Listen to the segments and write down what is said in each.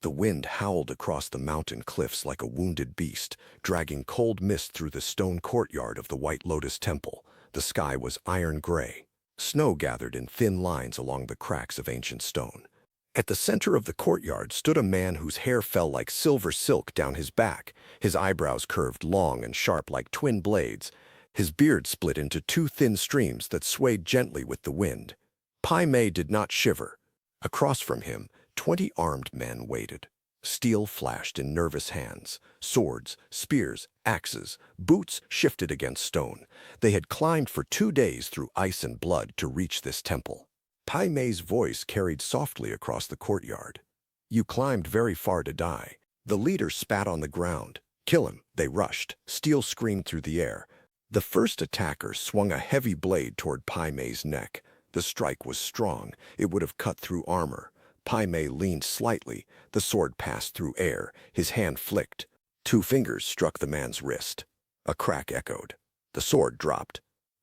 The wind howled across the mountain cliffs like a wounded beast, dragging cold mist through the stone courtyard of the White Lotus Temple. The sky was iron gray. Snow gathered in thin lines along the cracks of ancient stone. At the center of the courtyard stood a man whose hair fell like silver silk down his back. His eyebrows curved long and sharp like twin blades. His beard split into two thin streams that swayed gently with the wind. Pai Mei did not shiver. Across from him, 20 armed men waited. Steel flashed in nervous hands. Swords, spears, axes, boots shifted against stone. They had climbed for 2 days through ice and blood to reach this temple. Pai Mei's voice carried softly across the courtyard. "You climbed very far to die." The leader spat on the ground. "Kill him," they rushed. Steel screamed through the air. The first attacker swung a heavy blade toward Pai Mei's neck. The strike was strong. It would have cut through armor. Pai Mei leaned slightly. The sword passed through air. His hand flicked. 2 fingers struck the man's wrist. A crack echoed. The sword dropped.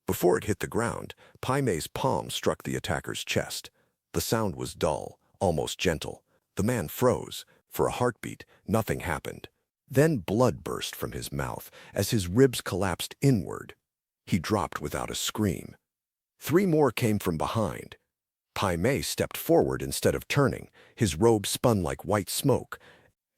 Before it hit the ground, Pai Mei's palm struck the attacker's chest. The sound was dull, almost gentle. The man froze. For a heartbeat, nothing happened. Then blood burst from his mouth as his ribs collapsed inward. He dropped without a scream. 3 more came from behind. Pai Mei stepped forward instead of turning. His robe spun like white smoke.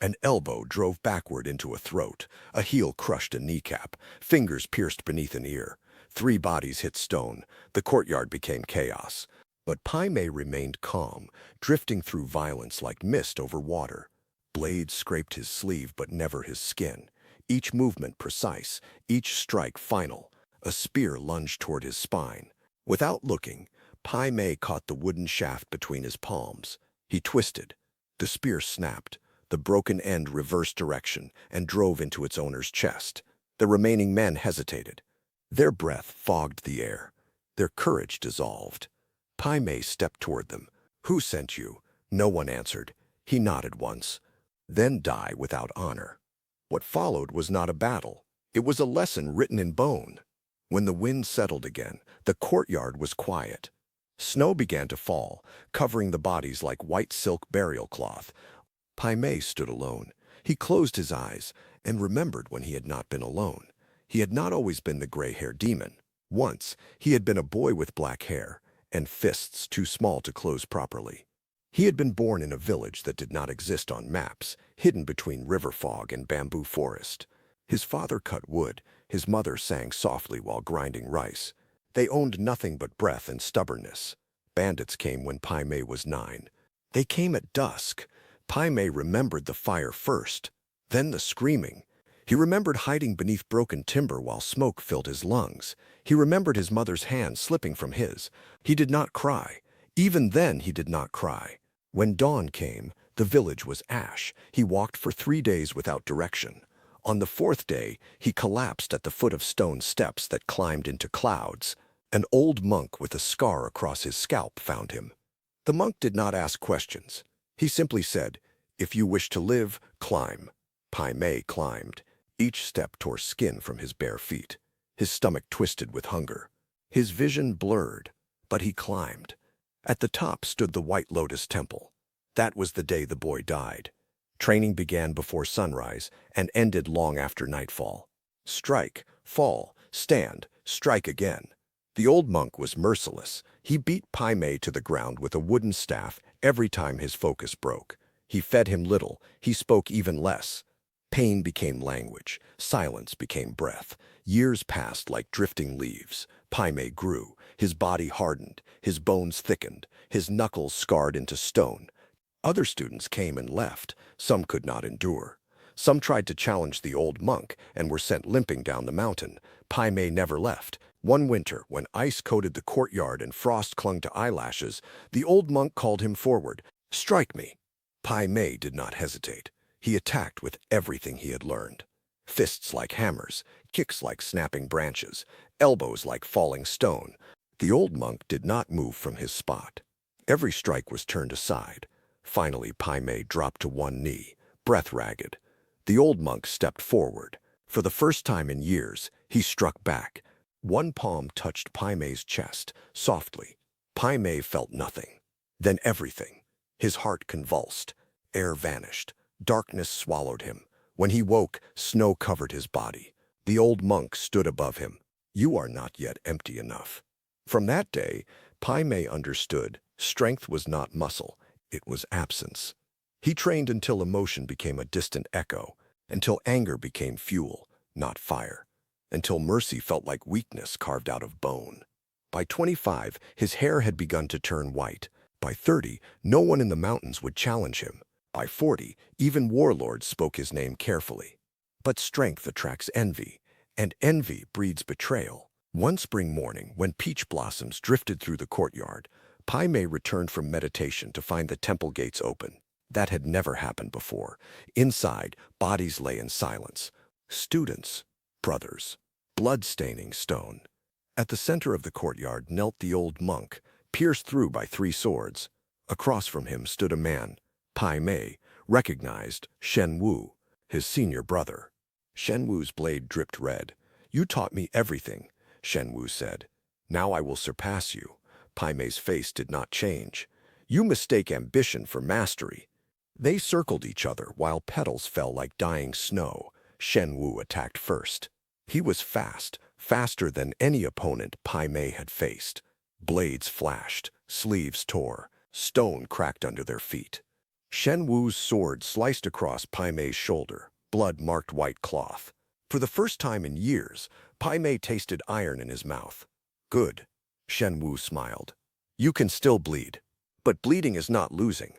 An elbow drove backward into a throat. A heel crushed a kneecap. Fingers pierced beneath an ear. 3 bodies hit stone. The courtyard became chaos. But Pai Mei remained calm, drifting through violence like mist over water. Blades scraped his sleeve but never his skin. Each movement precise, each strike final. A spear lunged toward his spine. Without looking, Pai Mei caught the wooden shaft between his palms. He twisted. The spear snapped. The broken end reversed direction and drove into its owner's chest. The remaining men hesitated. Their breath fogged the air. Their courage dissolved. Pai Mei stepped toward them. "Who sent you?" No one answered. He nodded once. "Then die without honor." What followed was not a battle. It was a lesson written in bone. When the wind settled again, the courtyard was quiet. Snow began to fall, covering the bodies like white silk burial cloth. Pai Mei stood alone. He closed his eyes and remembered when he had not been alone. He had not always been the gray-haired demon. Once, he had been a boy with black hair and fists too small to close properly. He had been born in a village that did not exist on maps, hidden between river fog and bamboo forest. His father cut wood. His mother sang softly while grinding rice. They owned nothing but breath and stubbornness. Bandits came when Pai Mei was 9. They came at dusk. Pai Mei remembered the fire first, then the screaming. He remembered hiding beneath broken timber while smoke filled his lungs. He remembered his mother's hand slipping from his. He did not cry. Even then he did not cry. When dawn came, the village was ash. He walked for 3 days without direction. On the 4th day, he collapsed at the foot of stone steps that climbed into clouds. An old monk with a scar across his scalp found him. The monk did not ask questions. He simply said, "If you wish to live, climb." Pai Mei climbed. Each step tore skin from his bare feet. His stomach twisted with hunger. His vision blurred, but he climbed. At the top stood the White Lotus Temple. That was the day the boy died. Training began before sunrise and ended long after nightfall. Strike, fall, stand, strike again. The old monk was merciless. He beat Pai Mei to the ground with a wooden staff every time his focus broke. He fed him little. He spoke even less. Pain became language. Silence became breath. Years passed like drifting leaves. Pai Mei grew. His body hardened. His bones thickened. His knuckles scarred into stone. Other students came and left. Some could not endure. Some tried to challenge the old monk and were sent limping down the mountain. Pai Mei never left. One winter, when ice coated the courtyard and frost clung to eyelashes, the old monk called him forward. "Strike me." Pai Mei did not hesitate. He attacked with everything he had learned. Fists like hammers, kicks like snapping branches, elbows like falling stone. The old monk did not move from his spot. Every strike was turned aside. Finally, Pai Mei dropped to one knee, breath ragged. The old monk stepped forward. For the first time in years, he struck back. One palm touched Pai Mei's chest, softly. Pai Mei felt nothing. Then everything. His heart convulsed. Air vanished. Darkness swallowed him. When he woke, snow covered his body. The old monk stood above him. You are not yet empty enough. From that day, Pai Mei understood strength was not muscle, it was absence. He trained until emotion became a distant echo, until anger became fuel, not fire, until mercy felt like weakness carved out of bone. By 25, his hair had begun to turn white. By 30, no one in the mountains would challenge him. By 40, even warlords spoke his name carefully. But strength attracts envy, and envy breeds betrayal. One spring morning, when peach blossoms drifted through the courtyard, Pai Mei returned from meditation to find the temple gates open. That had never happened before. Inside, bodies lay in silence. Students, brothers, blood-staining stone. At the center of the courtyard knelt the old monk, pierced through by 3 swords. Across from him stood a man. Pai Mei recognized Shen Wu, his senior brother. Shen Wu's blade dripped red. You taught me everything, Shen Wu said. Now I will surpass you. Pai Mei's face did not change. You mistake ambition for mastery. They circled each other while petals fell like dying snow. Shen Wu attacked first. He was fast, faster than any opponent Pai Mei had faced. Blades flashed, sleeves tore, stone cracked under their feet. Shen Wu's sword sliced across Pai Mei's shoulder. Blood marked white cloth. For the first time in years, Pai Mei tasted iron in his mouth. Good, Shen Wu smiled. You can still bleed, but bleeding is not losing.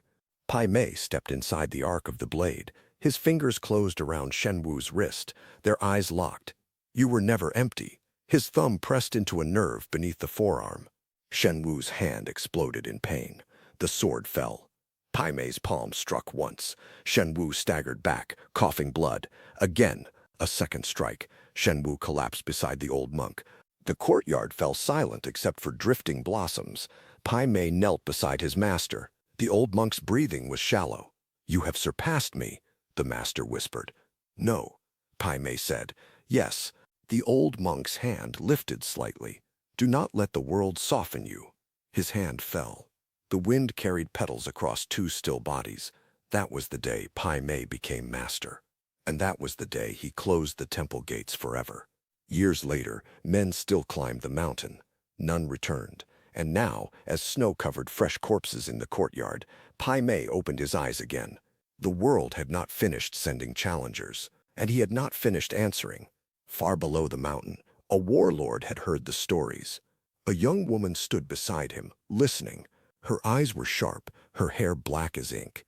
Pai Mei stepped inside the arc of the blade. His fingers closed around Shen Wu's wrist, their eyes locked. You were never empty. His thumb pressed into a nerve beneath the forearm. Shen Wu's hand exploded in pain. The sword fell. Pai Mei's palm struck once. Shen Wu staggered back, coughing blood. Again, a second strike. Shen Wu collapsed beside the old monk. The courtyard fell silent except for drifting blossoms. Pai Mei knelt beside his master. The old monk's breathing was shallow. You have surpassed me, the master whispered. No, Pai Mei said. Yes. The old monk's hand lifted slightly. Do not let the world soften you. His hand fell. The wind carried petals across 2 still bodies. That was the day Pai Mei became master. And that was the day he closed the temple gates forever. Years later, men still climbed the mountain. None returned. And now, as snow covered fresh corpses in the courtyard, Pai Mei opened his eyes again. The world had not finished sending challengers, and he had not finished answering. Far below the mountain, a warlord had heard the stories. A young woman stood beside him, listening. Her eyes were sharp, her hair black as ink.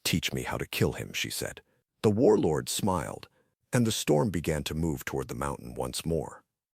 Teach me how to kill him, she said. The warlord smiled, and the storm began to move toward the mountain once more.